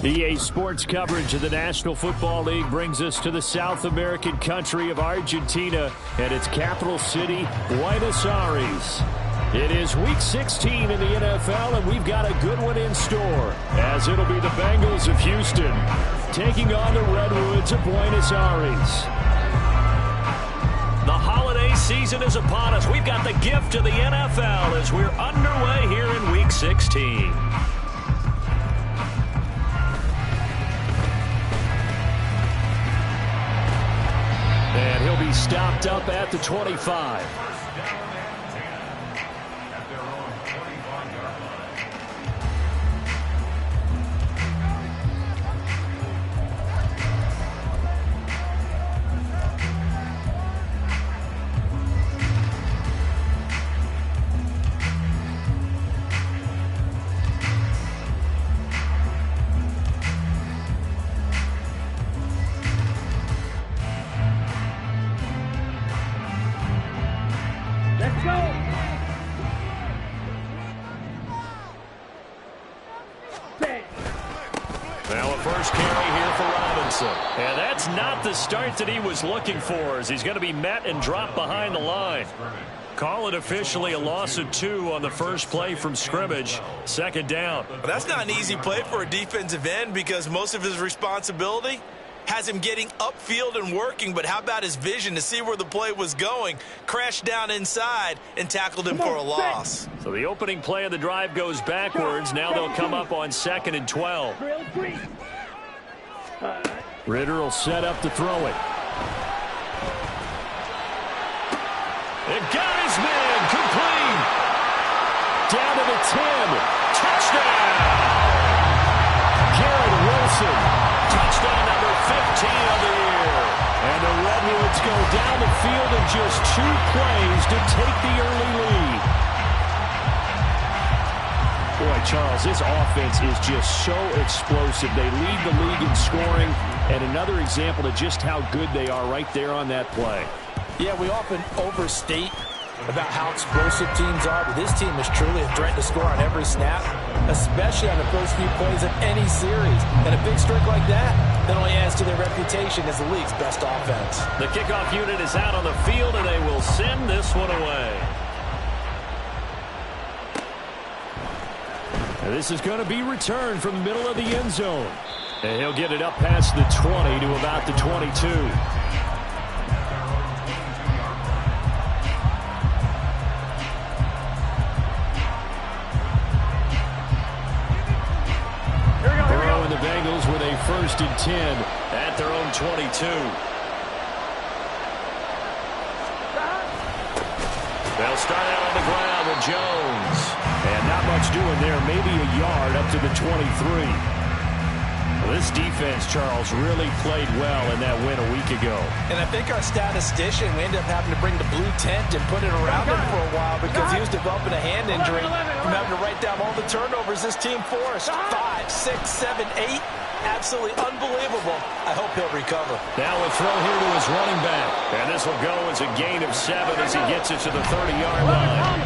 EA Sports coverage of the National Football League brings us to the South American country of Argentina and its capital city, Buenos Aires. It is Week 16 in the NFL, and we've got a good one in store, as it'll be the Bengals of Houston taking on the Redwoods of Buenos Aires. The holiday season is upon us. We've got the gift of the NFL as we're underway here in Week 16. And he'll be stopped up at the 25. And that's not the start that he was looking for, as he's going to be met and dropped behind the line. Call it officially a loss of 2 on the first play from scrimmage. Second down. That's not an easy play for a defensive end because most of his responsibility has him getting upfield and working, but how about his vision to see where the play was going? Crashed down inside and tackled him for a loss. So the opening play of the drive goes backwards. Now they'll come up on 2nd and 12. Ritter will set up to throw it. It got his man complete. Down to the 10. Touchdown. Garrett Wilson. Touchdown number 15 of the year. And the Redwoods go down the field in just 2 plays to take the early lead. Boy, Charles, this offense is just so explosive. They lead the league in scoring, and another example of just how good they are right there on that play. Yeah, we often overstate about how explosive teams are, but this team is truly a threat to score on every snap, especially on the first few plays of any series. And a big streak like that only adds to their reputation as the league's best offense. The kickoff unit is out on the field, and they will send this one away. And this is going to be returned from the middle of the end zone. And he'll get it up past the 20 to about the 22. Burrow and the Bengals with a 1st and 10 at their own 22. They'll start out on the ground with Jones. And not much doing there, maybe a yard up to the 23. Well, this defense, Charles, really played well in that win a week ago. And I think our statistician, we ended up having to bring the blue tent and put it around him for a while because he was developing a hand injury from having to write down all the turnovers this team forced. 5, 6, 7, 8. Absolutely unbelievable. I hope he'll recover. Now a throw here to his running back. And this will go as a gain of 7 as he gets it to the 30-yard line.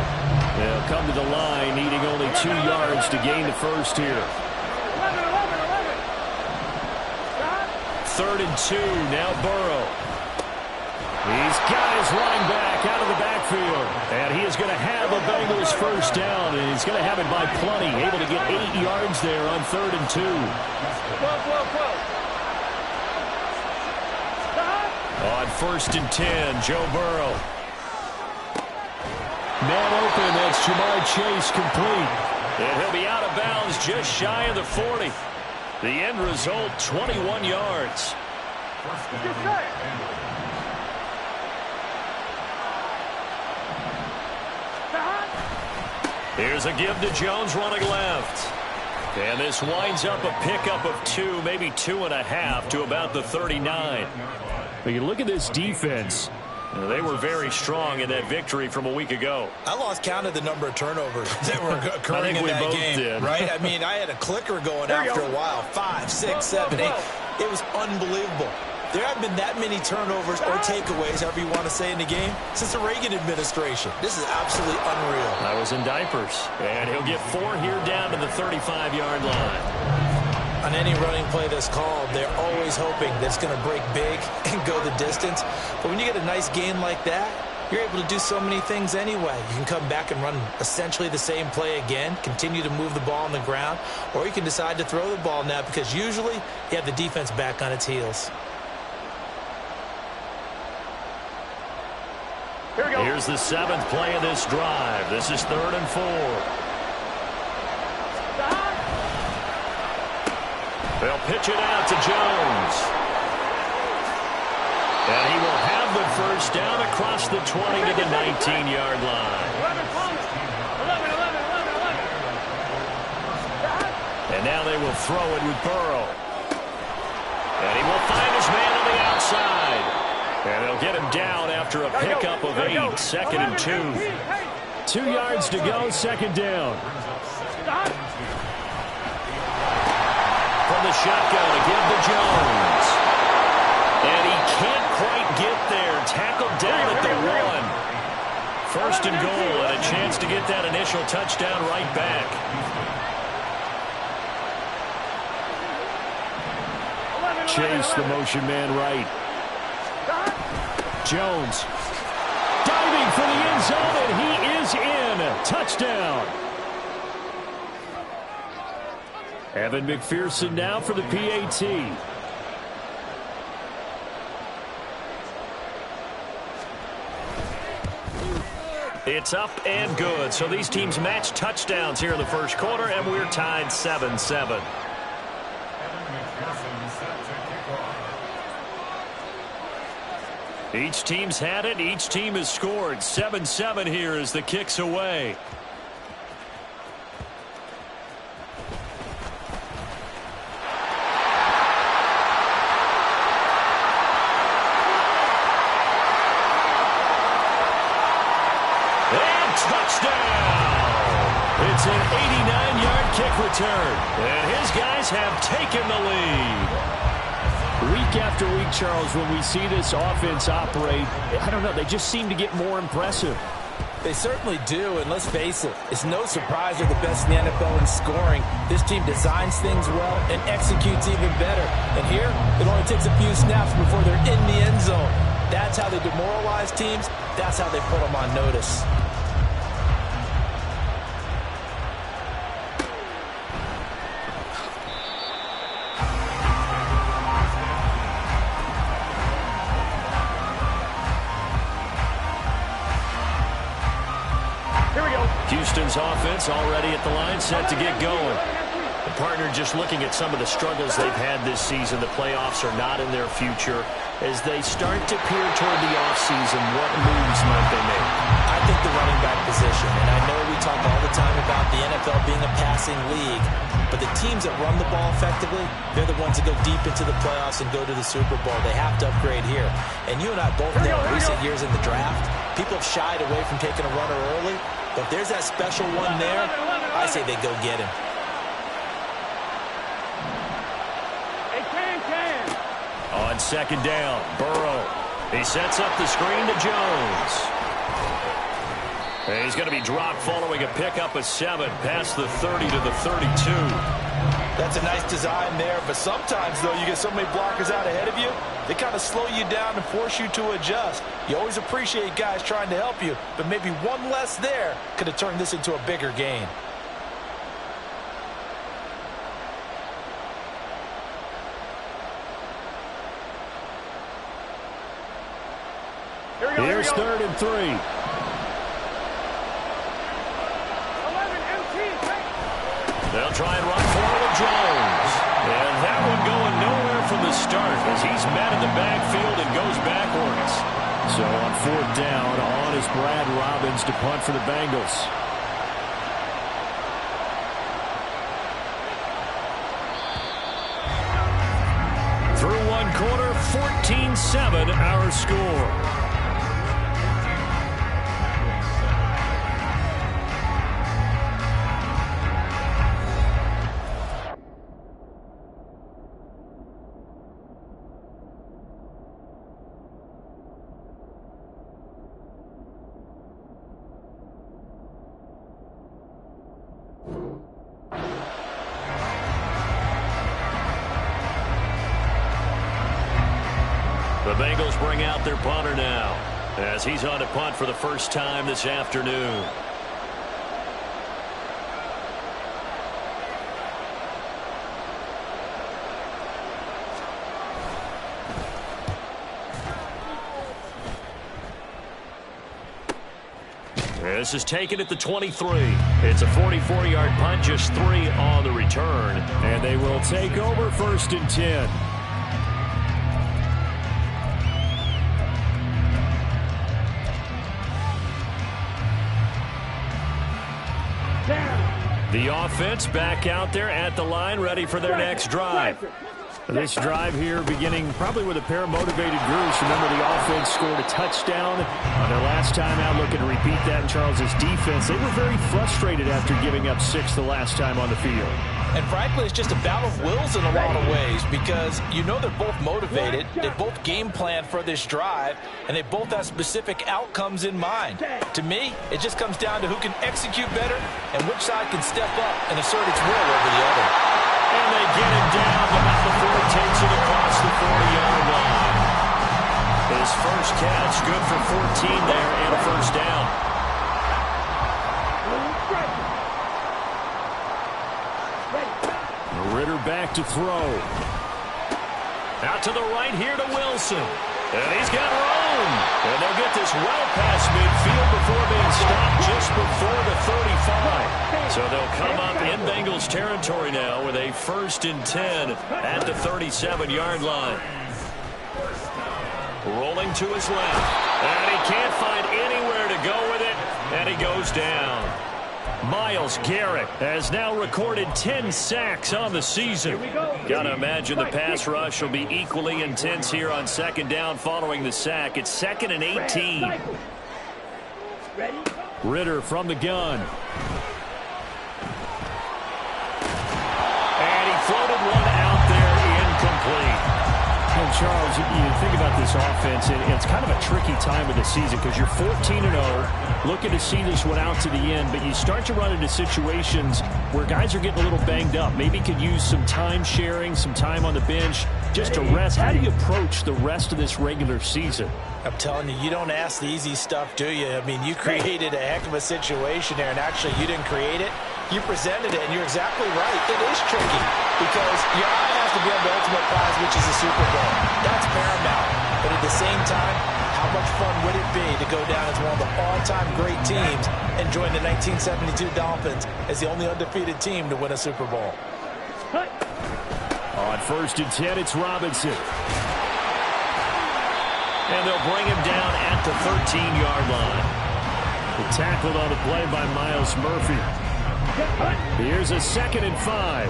They'll come to the line, needing only 2 yards to gain the first here. 3rd and 2, now Burrow. He's got his running back out of the backfield. And he is going to have a Bengals first down, and he's going to have it by plenty. Able to get 8 yards there on 3rd and 2. On 1st and 10, Joe Burrow. Man open, that's Jamar Chase complete. And he'll be out of bounds just shy of the 40. The end result, 21 yards. Here's a give to Jones running left. And this winds up a pickup of 2, maybe 2.5 to about the 39. But you look at this defense. They were very strong in that victory from a week ago. I lost count of the number of turnovers that were occurring in that game. Right? I mean, I had a clicker going after a while. 5, 6, 7, 8. It was unbelievable. There haven't been that many turnovers or takeaways, however you want to say, in the game since the Reagan administration. This is absolutely unreal. I was in diapers. And he'll get 4 here down to the 35-yard line. On any running play that's called, they're always hoping that it's going to break big and go the distance. But when you get a nice gain like that, you're able to do so many things anyway. You can come back and run essentially the same play again, continue to move the ball on the ground, or you can decide to throw the ball now because usually you have the defense back on its heels. Here's the 7th play of this drive. This is 3rd and 4. They'll pitch it out to Jones. And he will have the first down across the 20 to the 19-yard line. And now they will throw it with Burrow. And he will find his man on the outside. And they'll get him down after a pickup of 8, 2nd and 2. 2 yards to go, 2nd down. From the shotgun to give to Jones. And he can't quite get there. Tackled down at the 1. 1st and goal and a chance to get that initial touchdown right back. Chase the motion man right. Jones diving for the end zone, and he is in. Touchdown. Evan McPherson now for the PAT. It's up and good. So these teams match touchdowns here in the first quarter, and we're tied 7-7. Each team's had it. Each team has scored. 7-7 here as the kick's away. And touchdown! It's an 89-yard kick return. And his guys have taken the lead. Week after week, Charles, when we see this offense operate, I don't know, they just seem to get more impressive. They certainly do, and let's face it, it's no surprise they're the best in the NFL in scoring. This team designs things well and executes even better. And here, it only takes a few snaps before they're in the end zone. That's how they demoralize teams. That's how they put them on notice. Houston's offense already at the line, set to get going. The partner just looking at some of the struggles they've had this season. The playoffs are not in their future. As they start to peer toward the offseason, what moves might they make? I think the running back position, and I know we talk all the time about the NFL being a passing league, but the teams that run the ball effectively, they're the ones that go deep into the playoffs and go to the Super Bowl. They have to upgrade here. And you and I both know in recent years in the draft, people have shied away from taking a runner early. But if there's that special one there, I say they go get him. On 2nd down, Burrow. He sets up the screen to Jones. And he's going to be dropped following a pickup of 7 past the 30 to the 32. That's a nice design there, but sometimes, though, you get so many blockers out ahead of you, they kind of slow you down and force you to adjust. You always appreciate guys trying to help you, but maybe one less there could have turned this into a bigger gain. Here's 3rd and 3. They'll try and run forward with Jones. And that one going nowhere from the start as he's met in the backfield and goes backwards. So on 4th down, on is Brad Robbins to punt for the Bengals. Through one quarter, 14-7 our score. Bengals bring out their punter now as he's on to punt for the first time this afternoon. This is taken at the 23. It's a 44-yard punt, just 3 on the return. And they will take over 1st and 10. The offense back out there at the line, ready for their next drive. This drive here beginning probably with a pair of motivated groups. Remember, the offense scored a touchdown on their last time out, looking to repeat that in Charles's defense. They were very frustrated after giving up 6 the last time on the field. And frankly, it's just a battle of wills in a lot of ways because you know they're both motivated, they both game plan for this drive, and they both have specific outcomes in mind. To me, it just comes down to who can execute better and which side can step up and assert its will over the other. And they get him down about before he takes it across the 40-yard line. His first catch, good for 14 there and a first down. Ridder back to throw. Out to the right here to Wilson. And he's got room. And they'll get this well past midfield before being stopped just before the 35. So they'll come up in Bengals territory now with a 1st and 10 at the 37-yard line. Rolling to his left. And he can't find anywhere to go with it. And he goes down. Myles Garrett has now recorded 10 sacks on the season. Got to imagine the pass rush will be equally intense here on 2nd down following the sack. It's 2nd and 18. Ridder from the gun. And he floated one out there incomplete. And Charles, you think about this offense, and it's kind of a tricky time of the season because you're 14-0, looking to see this one out to the end, but you start to run into situations where guys are getting a little banged up. Maybe could use some time sharing, some time on the bench, just to rest. How do you approach the rest of this regular season? I'm telling you, you don't ask the easy stuff, do you? I mean, you created a heck of a situation there, and actually you didn't create it. You presented it, and you're exactly right. It is tricky because your eye has to be on the ultimate prize, which is the Super Bowl. That's paramount. But at the same time, how much fun would it be to go down as one of the all-time great teams and join the 1972 Dolphins as the only undefeated team to win a Super Bowl? On 1st and 10, it's Robinson. And they'll bring him down at the 13-yard line. Tackled on the play by Myles Murphy. Here's a 2nd and 5.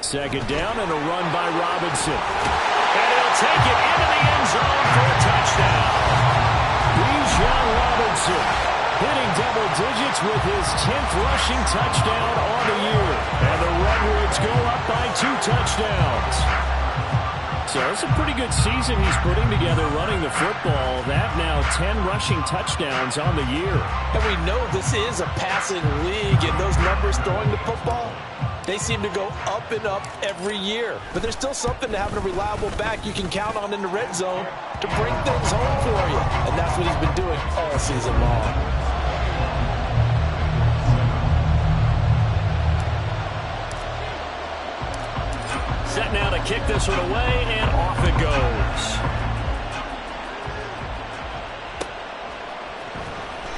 Second down and a run by Robinson. And he'll take it into the end zone for a touchdown. Bijan Robinson hitting double digits with his 10th rushing touchdown on the year. And the Redwoods go up by 2 touchdowns. So it's a pretty good season he's putting together running the football. That now 10 rushing touchdowns on the year. And we know this is a passing league, and those numbers throwing the football, they seem to go up and up every year. But there's still something to having a reliable back you can count on in the red zone to bring things home for you. And that's what he's been doing all season long. Set now to kick this one away, and off it goes.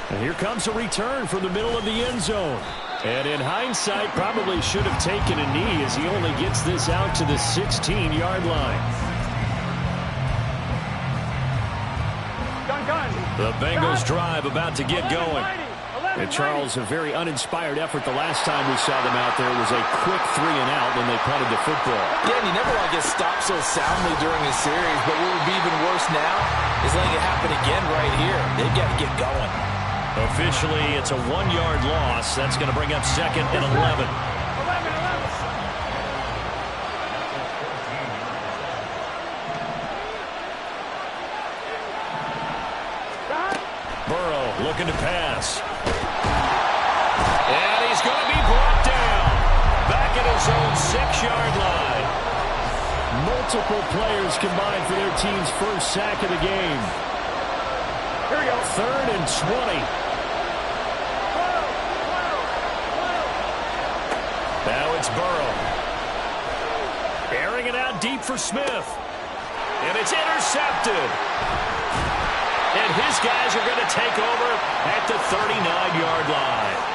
And here comes a return from the middle of the end zone. And in hindsight, probably should have taken a knee as he only gets this out to the 16-yard line. The Bengals drive about to get going. And Charles, a very uninspired effort the last time we saw them out there. It was a quick 3-and-out when they punted the football. Yeah, and you never want to get stopped so soundly during a series, but what would be even worse now is letting it happen again right here. They've got to get going. Officially, it's a 1-yard loss. That's going to bring up 2nd and 11. Burrow looking to pass. And he's going to be brought down. Back at Bengals' own 6-yard line. Multiple players combined for their team's first sack of the game. Here we go. 3rd and 20. Now it's Burrow. Airing it out deep for Smith. And it's intercepted. And his guys are going to take over at the 39-yard line.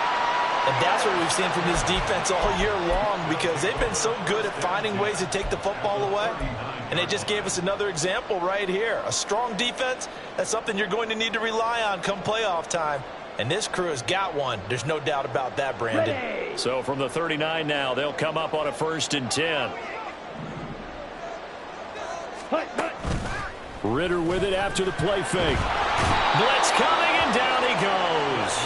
And that's what we've seen from this defense all year long, because they've been so good at finding ways to take the football away. And they just gave us another example right here. A strong defense, that's something you're going to need to rely on come playoff time. And this crew has got one. There's no doubt about that, Brandon. So from the 39 now, they'll come up on a 1st and 10. Ritter with it after the play fake. Blitz coming, and down he goes.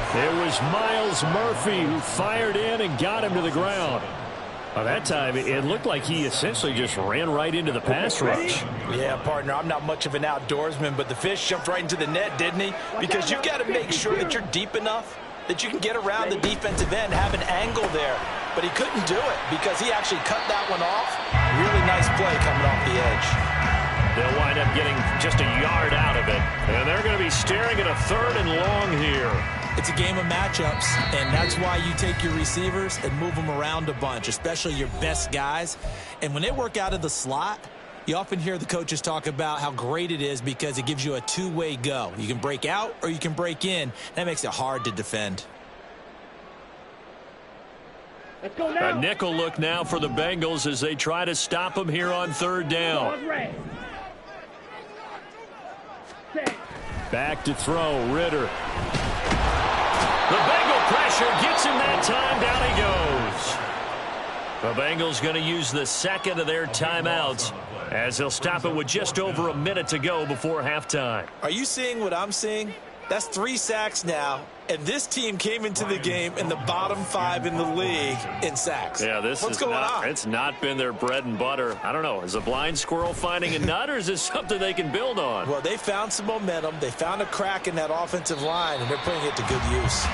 It was Myles Murphy who fired in and got him to the ground. By that time, it looked like he essentially just ran right into the pass rush. Yeah, partner, I'm not much of an outdoorsman, but the fish jumped right into the net, didn't he? Because you've got to make sure that you're deep enough that you can get around the defensive end, have an angle there. But he couldn't do it because he actually cut that one off. Really nice play coming off the edge. They'll wind up getting just a yard out of it. And they're going to be staring at a 3rd and long here. It's a game of matchups, and that's why you take your receivers and move them around a bunch, especially your best guys. And when they work out of the slot, you often hear the coaches talk about how great it is because it gives you a two-way go. You can break out or you can break in. That makes it hard to defend. Let's go now. A nickel look now for the Bengals as they try to stop them here on 3rd down. Back to throw, Ritter. The Bengal pressure gets him that time. Down he goes. The Bengals going to use the 2nd of their timeouts as they'll stop it with just over a minute to go before halftime. Are you seeing what I'm seeing? That's 3 sacks now, and this team came into the game in the bottom 5 in the league in sacks. Yeah, what's going on? It's not been their bread and butter. I don't know. Is a blind squirrel finding a nut, or is this something they can build on? Well, they found some momentum. They found a crack in that offensive line, and they're putting it to good use.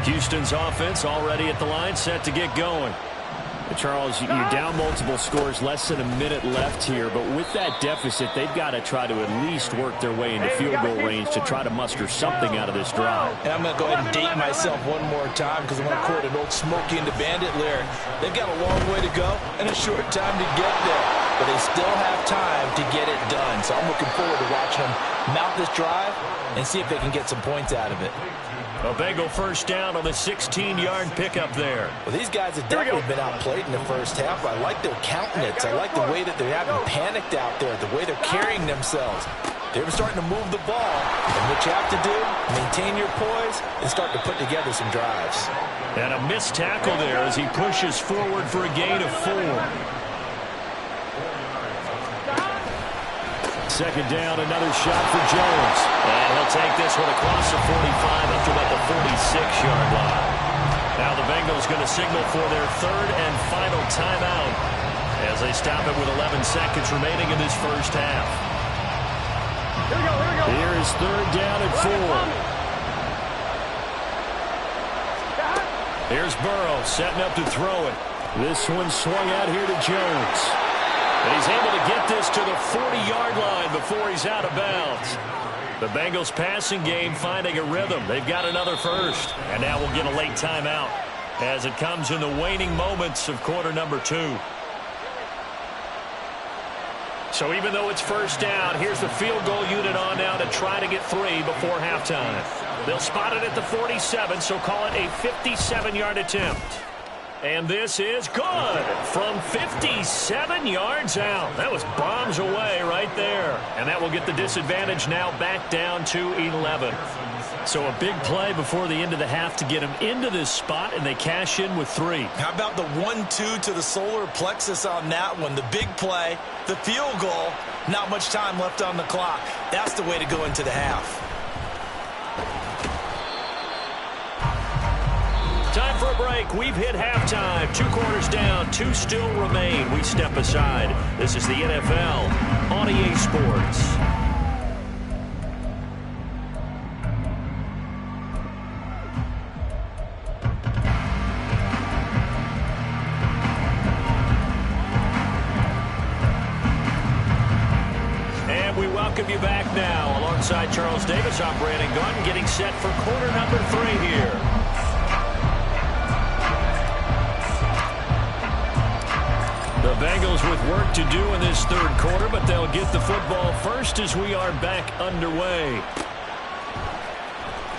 Houston's offense already at the line, set to get going. Charles, you're down multiple scores, less than a minute left here, but with that deficit, they've got to try to at least work their way into field goal range to try to muster something out of this drive. And I'm going to go ahead and date myself one more time because I'm going to quote an old Smokey and the Bandit lyric. They've got a long way to go and a short time to get there, but they still have time to get it done. So I'm looking forward to watching them mount this drive and see if they can get some points out of it. A Bengal 1st down on the 16-yard pickup there. Well, these guys have definitely been outplayed in the first half. I like their countenance. I like the way that they haven't panicked out there, the way they're carrying themselves. They're starting to move the ball. And what you have to do, maintain your poise and start to put together some drives. And a missed tackle there as he pushes forward for a gain of 4. 2nd down, another shot for Jones. And he'll take this one across the 45 up to about the 46-yard line. Now the Bengals going to signal for their 3rd and final timeout as they stop it with 11 seconds remaining in this first half. Here we go. Here is 3rd down and 4. Here's Burrow setting up to throw it. This one swung out here to Jones. And he's able to get this to the 40-yard line before he's out of bounds. The Bengals passing game finding a rhythm. They've got another first. And now we'll get a late timeout as it comes in the waning moments of quarter number 2. So even though it's 1st down, here's the field goal unit on now to try to get 3 before halftime. They'll spot it at the 47, so call it a 57-yard attempt. And this is good from 57 yards out. That was bombs away right there. And that will get the disadvantage now back down to 11. So a big play before the end of the half to get them into this spot, and they cash in with 3. How about the 1-2 to the solar plexus on that one? The big play, the field goal, not much time left on the clock. That's the way to go into the half. Time for a break. We've hit halftime. 2 quarters down, 2 still remain. We step aside. This is the NFL on EA Sports. Welcome you back now. Alongside Charles Davis, I'm Brandon Gunn, getting set for quarter number 3 here. The Bengals with work to do in this 3rd quarter, but they'll get the football first as we are back underway.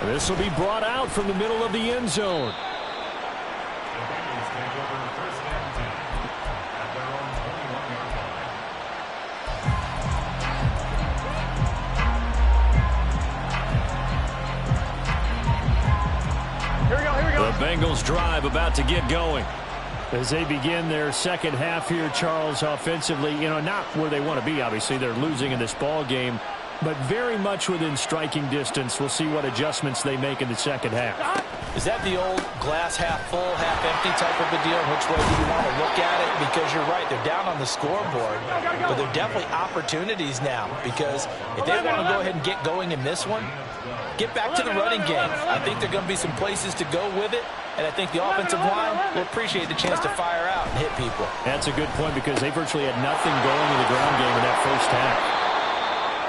This will be brought out from the middle of the end zone. The Bengals drive about to get going. As they begin their second half here, Charles, offensively, not where they want to be, obviously. They're losing in this ball game, but very much within striking distance. We'll see what adjustments they make in the second half. Is that the old glass half full, half empty type of a deal? Which way do you want to look at it? Because you're right, they're down on the scoreboard, but they're definitely opportunities now, because if they want to go ahead and get going in this one, get back to the running game. I think there are going to be some places to go with it, and I think the offensive line will appreciate the chance to fire out and hit people. That's a good point, because they virtually had nothing going in the ground game in that first half.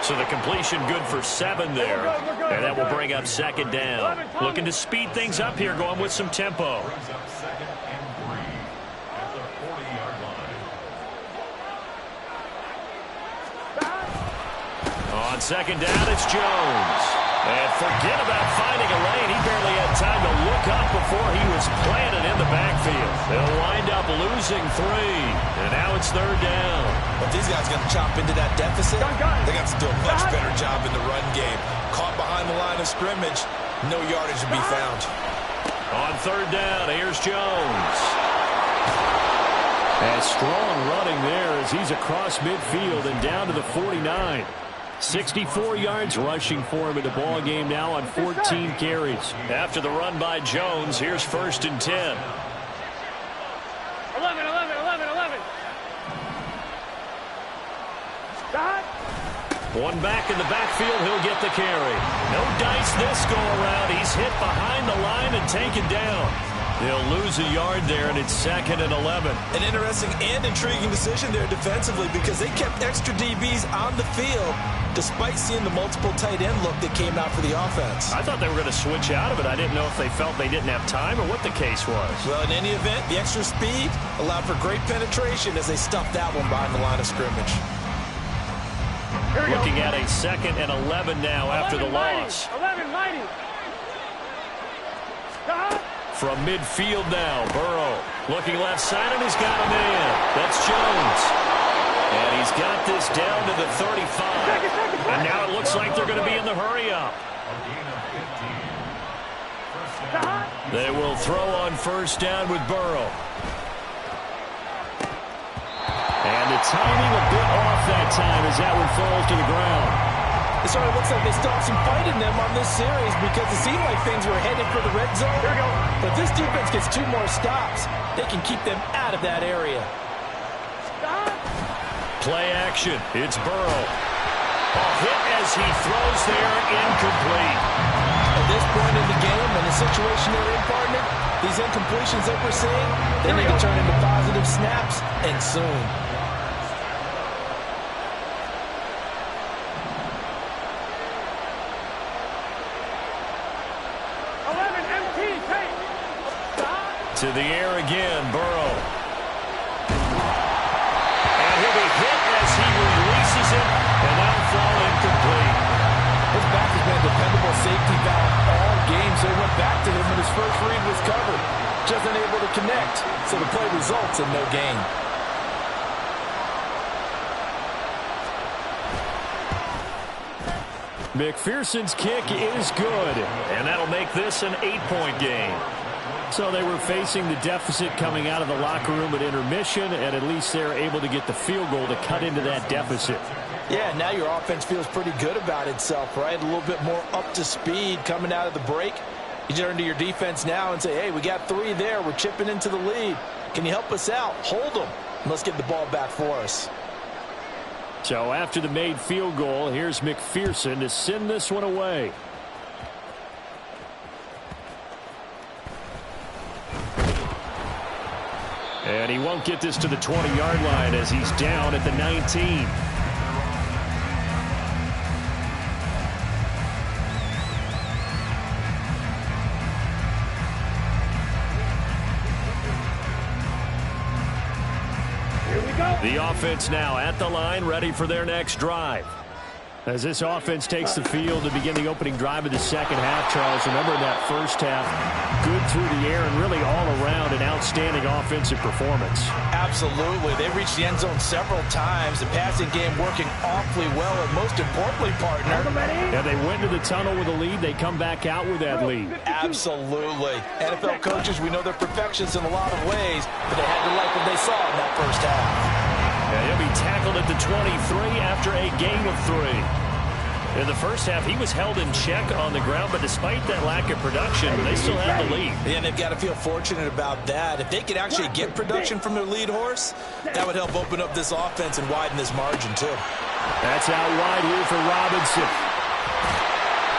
So the completion good for 7 there, and that will bring up 2nd down. Looking to speed things up here, going with some tempo. On 2nd down, it's Jones. And forget about finding a lane. He barely had time to look up before he was planted in the backfield. They'll wind up losing 3. And now it's 3rd down. But these guys got to chop into that deficit. They got to do a much better job in the run game. Caught behind the line of scrimmage, no yardage to be found. On 3rd down, here's Jones. And strong running there as he's across midfield and down to the 49. 64 yards rushing for him in the ball game now on 14 carries. After the run by Jones, here's 1st and 10. 11. Stop. One back in the backfield, he'll get the carry. No dice this go around. He's hit behind the line and taken down. They'll lose a yard there, and it's 2nd and 11. An interesting and intriguing decision there defensively, because they kept extra DBs on the field despite seeing the multiple tight end look that came out for the offense. I thought they were going to switch out of it. I didn't know if they felt they didn't have time or what the case was. Well, in any event, the extra speed allowed for great penetration as they stuffed that one behind the line of scrimmage. Looking at a 2nd and 11 now after the loss. 11, mighty. From midfield now, Burrow looking left side, and he's got a man. That's Jones. And he's got this down to the 35. And now it looks like they're going to be in the hurry-up. They will throw on 1st down with Burrow. And the timing a bit off that time as that one falls to the ground. It sort of looks like they still have some fight in them on this series, because it seemed like things were headed for the red zone. Here we go. But this defense gets 2 more stops. They can keep them out of that area. Stop. Play action. It's Burrow. A hit as he throws there, incomplete. At this point in the game, in the situation they're in, partner, these incompletions that we're seeing, they need to turn into positive snaps, and soon. To the air again, Burrow. And he'll be hit as he releases it, and that'll fall incomplete. His back has been a dependable safety valve all game, so he went back to him when his first read was covered. Just unable to connect, so the play results in no gain. McPherson's kick is good, and that'll make this an 8-point game. So they were facing the deficit coming out of the locker room at intermission, and at least they're able to get the field goal to cut into that deficit. Yeah, now your offense feels pretty good about itself, right? A little bit more up to speed coming out of the break. You turn to your defense now and say, hey, we got 3 there. We're chipping into the lead. Can you help us out? Hold them. And let's get the ball back for us. So after the made field goal, here's McPherson to send this one away. And he won't get this to the 20-yard line as he's down at the 19. The offense now at the line, ready for their next drive. As this offense takes the field to begin the opening drive of the second half, Charles, remember that first half, good through the air and really all around an outstanding offensive performance. Absolutely. They reached the end zone several times. The passing game working awfully well, and most importantly, partner. And they went to the tunnel with a lead. They come back out with that lead. Absolutely. NFL coaches, we know they're perfectionists in a lot of ways, but they had to like what they saw in that first half. And he'll be tackled at the 23 after a gain of 3. In the first half, he was held in check on the ground, but despite that lack of production, they still have the lead. And they've got to feel fortunate about that. If they could actually get production from their lead horse, that would help open up this offense and widen this margin, too. That's out wide here for Robinson.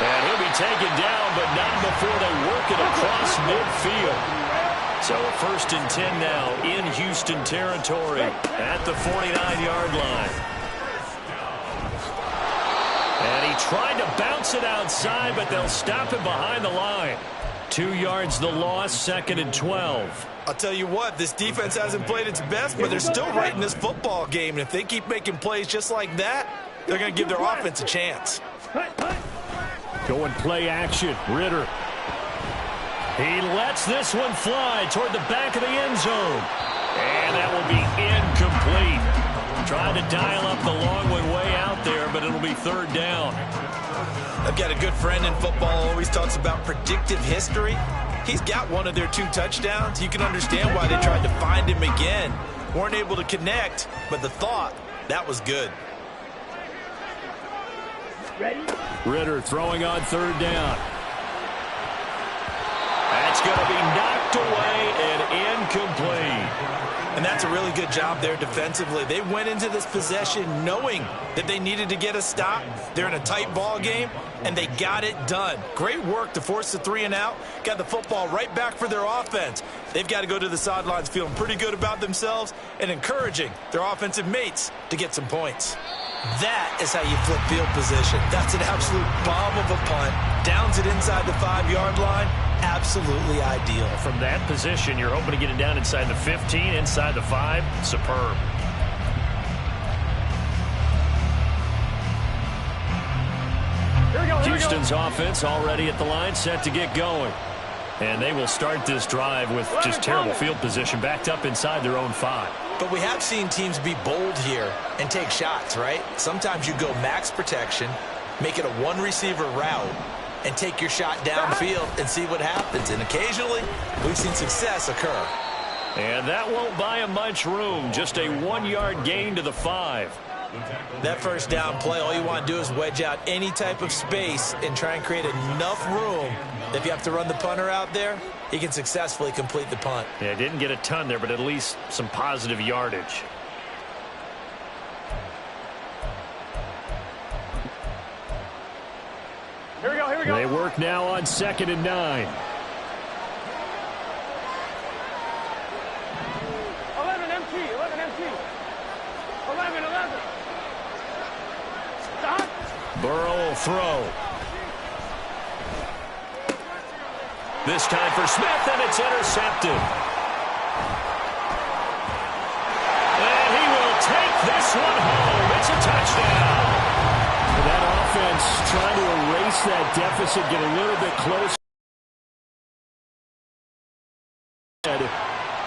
And he'll be taken down, but not before they work it across midfield. So a 1st and 10 now in Houston territory at the 49-yard line. And he tried to bounce it outside, but they'll stop him behind the line. 2 yards the loss, 2nd and 12. I'll tell you what, this defense hasn't played its best, but they're still right in this football game. And if they keep making plays just like that, they're going to give their offense a chance. Going play action, Ritter. He lets this one fly toward the back of the end zone. And that will be incomplete. Trying to dial up the long one way out there, but it'll be 3rd down. I've got a good friend in football, always talks about predictive history. He's got one of their 2 touchdowns. You can understand why they tried to find him again. Weren't able to connect, but the thought, that was good. Ready? Ritter throwing on 3rd down. That's going to be knocked away and incomplete. And that's a really good job there defensively. They went into this possession knowing that they needed to get a stop. They're in a tight ball game, and they got it done. Great work to force the 3 and out. Got the football right back for their offense. They've got to go to the sidelines feeling pretty good about themselves and encouraging their offensive mates to get some points. That is how you flip field position. That's an absolute bomb of a punt. Downs it inside the 5-yard line. Absolutely ideal. From that position, you're hoping to get it down inside the 15, inside the 5. Superb. Houston's offense already at the line, set to get going. And they will start this drive with just terrible field position, backed up inside their own 5. But we have seen teams be bold here and take shots, right? Sometimes you go max protection, make it a 1-receiver route, and take your shot downfield and see what happens. And occasionally, we've seen success occur. And that won't buy him much room. Just a 1-yard gain to the 5. That first down play, all you want to do is wedge out any type of space and try and create enough room. If you have to run the punter out there, he can successfully complete the punt. Yeah, didn't get a ton there, but at least some positive yardage. Here we go, here we go. They work now on 2nd and 9. 11 MT, 11 MT. 11. Stop. Burrow will throw. This time for Smith, and it's intercepted. And he will take this one home. It's a touchdown. That offense trying to erase that deficit, get a little bit closer.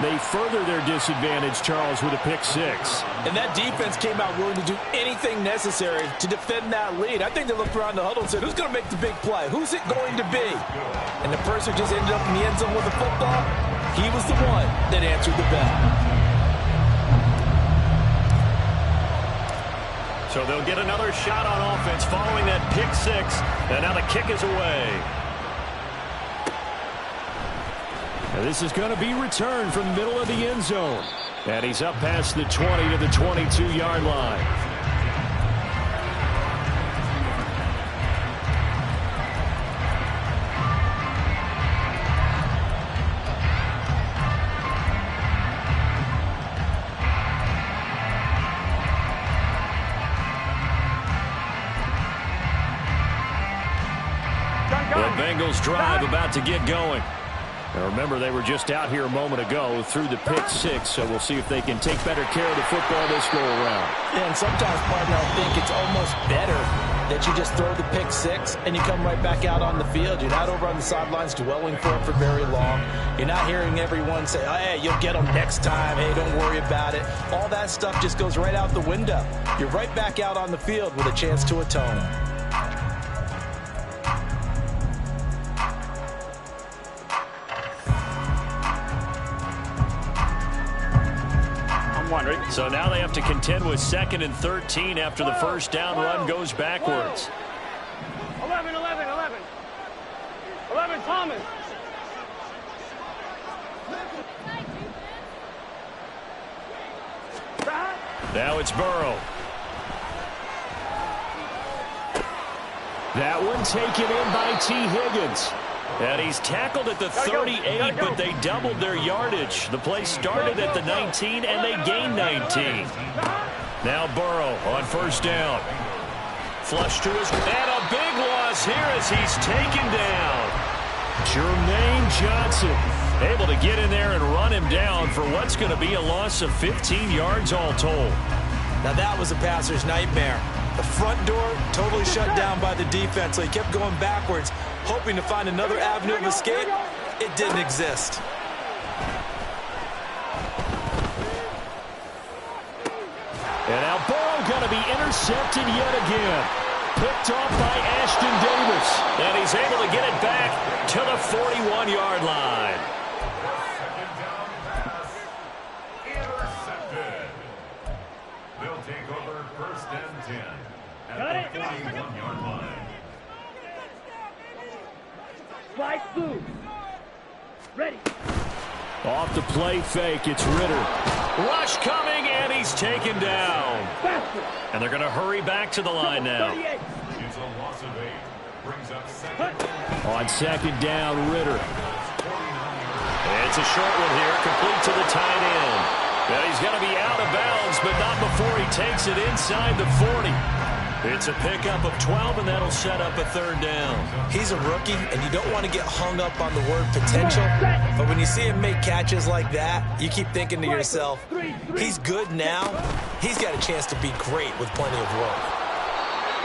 They further their disadvantage, Charles, with a pick six. And that defense came out willing to do anything necessary to defend that lead. I think they looked around the huddle and said, who's going to make the big play? Who's it going to be? And the person just ended up in the end zone with the football. He was the one that answered the bell. So they'll get another shot on offense following that pick six. And now the kick is away. Now this is going to be returned from the middle of the end zone. And he's up past the 20 to the 22-yard line. The Bengals drive about to get going. Now remember, they were just out here a moment ago through the pick six, so we'll see if they can take better care of the football this go-around. Yeah, and sometimes, partner, I think it's almost better that you just throw the pick six and you come right back out on the field. You're not over on the sidelines dwelling for it for very long. You're not hearing everyone say, oh, hey, you'll get them next time. Hey, don't worry about it. All that stuff just goes right out the window. You're right back out on the field with a chance to atone. So now they have to contend with 2nd and 13 after the first down run goes backwards. 11, 11, 11. 11, Thomas. Now it's Burrow. That one taken in by T. Higgins. And he's tackled at the 38, but they doubled their yardage. The play started at the 19, and they gained 19. Now Burrow on first down. Flush to his... And a big loss here as he's taken down. Jermaine Johnson able to get in there and run him down for what's going to be a loss of 15 yards all told. Now that was a passer's nightmare. The front door totally shut down by the defense, so he kept going backwards, hoping to find another avenue of escape. It didn't exist. And now Burrow going to be intercepted yet again. Picked off by Ashton Davis. And he's able to get it back to the 41-yard line. Intercepted. They'll take over 1st and 10 at the 41-yard line. Spike blue. Ready. Off the play fake, it's Ritter. Rush coming, and he's taken down. And they're going to hurry back to the line now. It's a loss of 8. Brings up 2nd. On 2nd down, Ritter. It's a short one here, complete to the tight end. Now he's going to be out of bounds, but not before he takes it inside the 40. It's a pickup of 12, and that'll set up a 3rd down. He's a rookie, and you don't want to get hung up on the word potential. But when you see him make catches like that, you keep thinking to yourself, he's good now. He's got a chance to be great with plenty of work.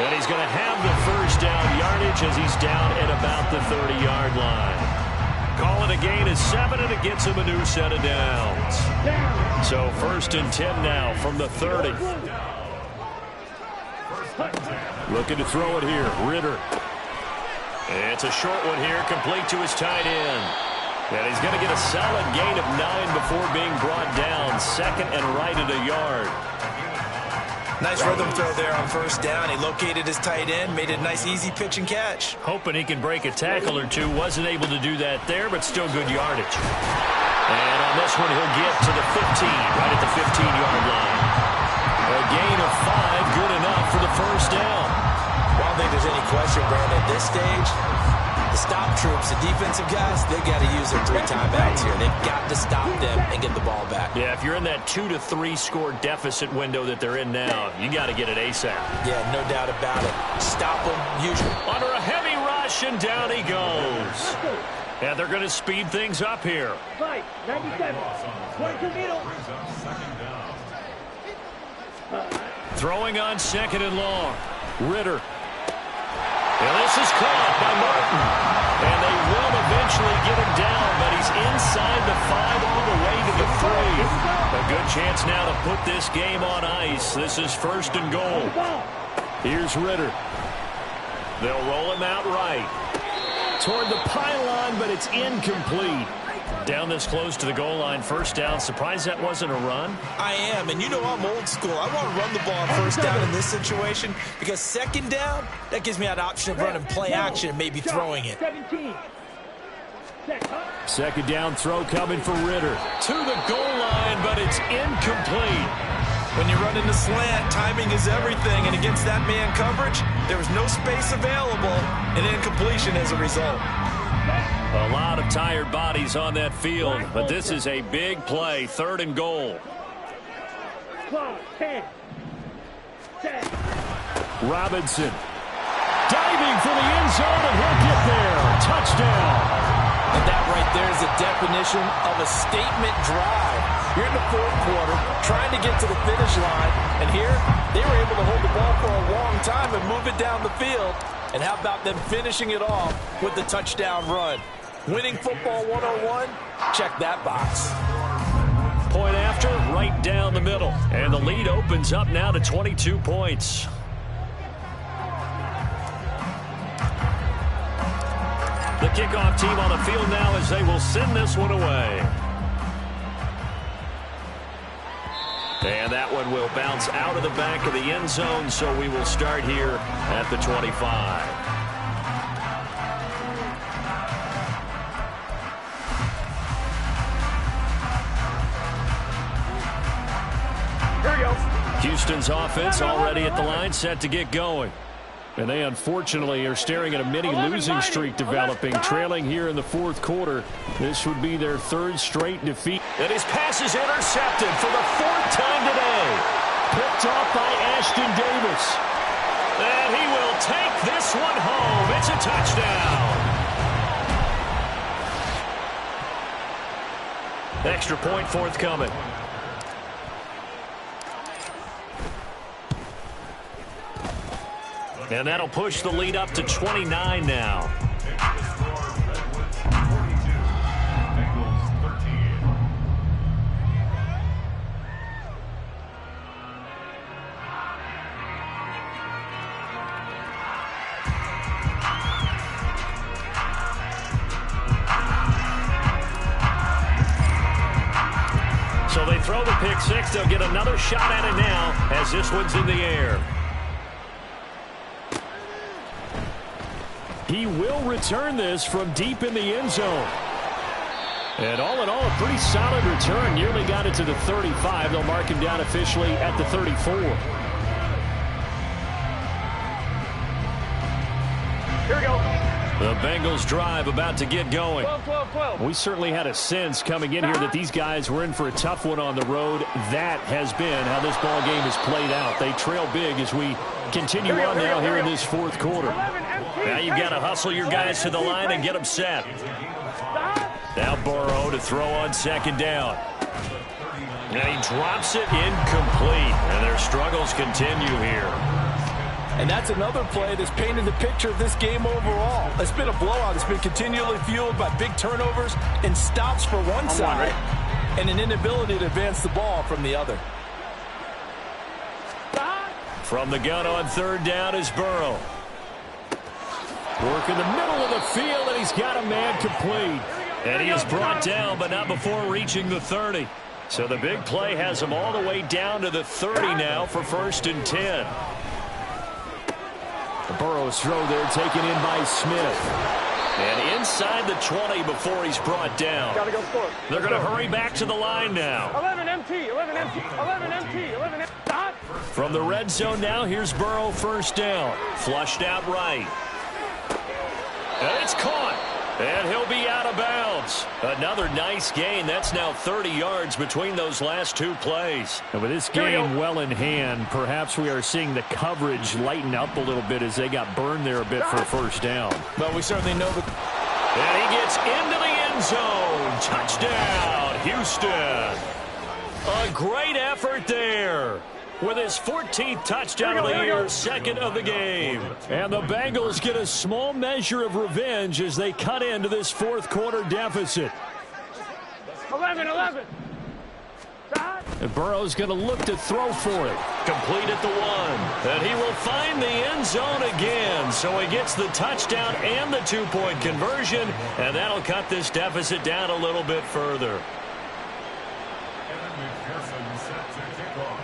And he's going to have the first down yardage as he's down at about the 30-yard line. Call it a gain of 7, and it gets him a new set of downs. So 1st and 10 now from the 30. Looking to throw it here. Ritter. It's a short one here, complete to his tight end. And he's going to get a solid gain of 9 before being brought down. 2nd and right at a yard. Nice rhythm throw there on first down. He located his tight end, made a nice easy pitch and catch. Hoping he can break a tackle or two. Wasn't able to do that there, but still good yardage. And on this one, he'll get to the 15, right at the 15-yard line. A gain of 5, good enough for the first down. Well, I don't think there's any question, Brandon. At this stage, the stop troops, the defensive guys, they've got to use their 3 timeouts here. They've got to stop them and get the ball back. Yeah, if you're in that 2 to 3 score deficit window that they're in now, you got to get it ASAP. Yeah, no doubt about it. Stop them, usually. Under a heavy rush, and down he goes. And they're going to speed things up here. Right, 97. 22 middle. Throwing on 2nd and long. Ritter. And this is caught by Martin. And they will eventually get him down, but he's inside the 5 all the way to the chance now to put this game on ice. This is 1st and goal. Here's Ritter. They'll roll him out right. Toward the pylon, but it's incomplete. Down this close to the goal line, 1st down. Surprised that wasn't a run? I am, and you know I'm old school. I want to run the ball on 1st down in this situation because 2nd down, that gives me an option of running play action and maybe throwing it. 2nd down throw coming for Ritter. To the goal line, but it's incomplete. When you're running the slant, timing is everything, and against that man coverage, there was no space available, and incompletion as a result. A lot of tired bodies on that field, but this is a big play. 3rd and goal. Robinson diving for the end zone, and he'll get there. Touchdown. And that right there is a definition of a statement drive. You're in the 4th quarter, trying to get to the finish line, and here they were able to hold the ball for a long time and move it down the field. And how about them finishing it off with the touchdown run? Winning football 101, check that box. Point after, right down the middle. And the lead opens up now to 22 points. The kickoff team on the field now as they will send this one away. And that one will bounce out of the back of the end zone, so we will start here at the 25. Houston's offense already at the line, set to get going. And they unfortunately are staring at a mini losing streak developing, trailing here in the 4th quarter. This would be their 3rd straight defeat. And his pass is intercepted for the 4th time today. Picked off by Ashton Davis. And he will take this one home. It's a touchdown. Extra point forthcoming. And that'll push the lead up to 29 now. So they throw the pick six. They'll get another shot at it now as this one's in the air. He will return this from deep in the end zone. And all in all, a pretty solid return. Nearly got it to the 35. They'll mark him down officially at the 34. Here we go. The Bengals drive about to get going. 12. We certainly had a sense coming in here that these guys were in for a tough one on the road. That has been how this ball game has played out. They trail big as we continue on now here in this 4th quarter. Now you've got to hustle your guys to the line and get them set. Now Burrow to throw on 2nd down. And he drops it incomplete. And their struggles continue here. And that's another play that's painted the picture of this game overall. It's been a blowout. It's been continually fueled by big turnovers and stops for one side and an inability to advance the ball from the other. From the gun on 3rd down is Burrow. Work in the middle of the field, and he's got a man complete. And he is brought down, but not before reaching the 30. So the big play has him all the way down to the 30 now for 1st and 10. The Burrow's throw there taken in by Smith. And inside the 20 before he's brought down. Gotta go for it. They're going to hurry back to the line now. 11 MT. Stop. From the red zone now, here's Burrow 1st down. Flushed out right. And it's caught. And he'll be out of bounds. Another nice gain. That's now 30 yards between those last 2 plays. And with this game well in hand, perhaps we are seeing the coverage lighten up a little bit as they got burned there a bit for 1st down. But we certainly know that. And he gets into the end zone. Touchdown, Houston. A great effort there. With his 14th touchdown of the year, 2nd of the game. And the Bengals get a small measure of revenge as they cut into this 4th quarter deficit. 11. Stop. And Burrow's going to look to throw for it. Complete at the 1. And he will find the end zone again. So he gets the touchdown and the 2-point conversion. And that'll cut this deficit down a little bit further. Evan McPherson set to kick off.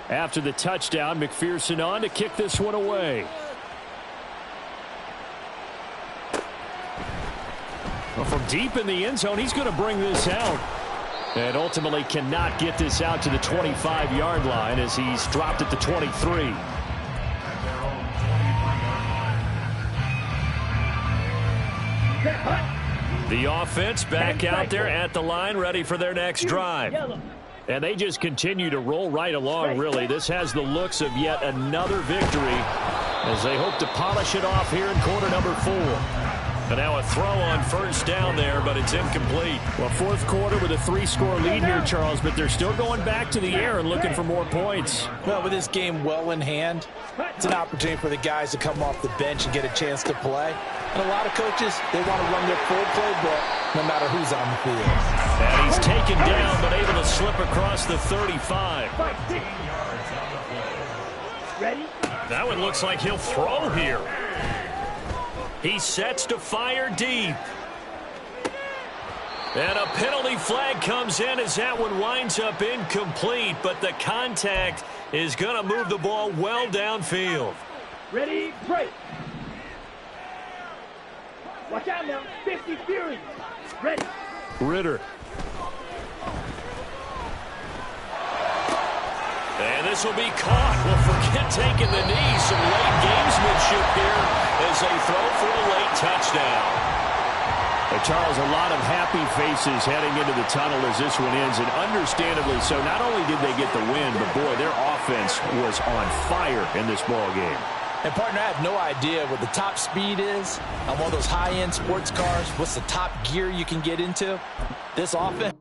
After the touchdown, McPherson on to kick this one away. Well, from deep in the end zone, he's going to bring this out. And ultimately cannot get this out to the 25-yard line as he's dropped at the 23. The offense back out there at the line, ready for their next drive. And they just continue to roll right along, really. This has the looks of yet another victory as they hope to polish it off here in quarter number 4. And now a throw on first down there, but it's incomplete. Well, fourth quarter with a 3-score lead here, Charles, but they're still going back to the air and looking for more points. Well, with this game well in hand, it's an opportunity for the guys to come off the bench and get a chance to play. And a lot of coaches, they want to run their full playbook no matter who's on the field. And he's taken down, but able to slip across the 35. Ready? That one looks like he'll throw here. He sets to fire deep. And a penalty flag comes in as that one winds up incomplete, but the contact is going to move the ball well downfield. Ready, break. Watch out now. 50 Fury. Ready. Ritter. And this will be caught. Well, forget taking the knee. Some late gamesmanship here as they throw for a late touchdown. Charles, a lot of happy faces heading into the tunnel as this one ends, and understandably so. Not only did they get the win, but, boy, their offense was on fire in this ball game. And, partner, I have no idea what the top speed is on one of those high-end sports cars. What's the top gear you can get into? This offense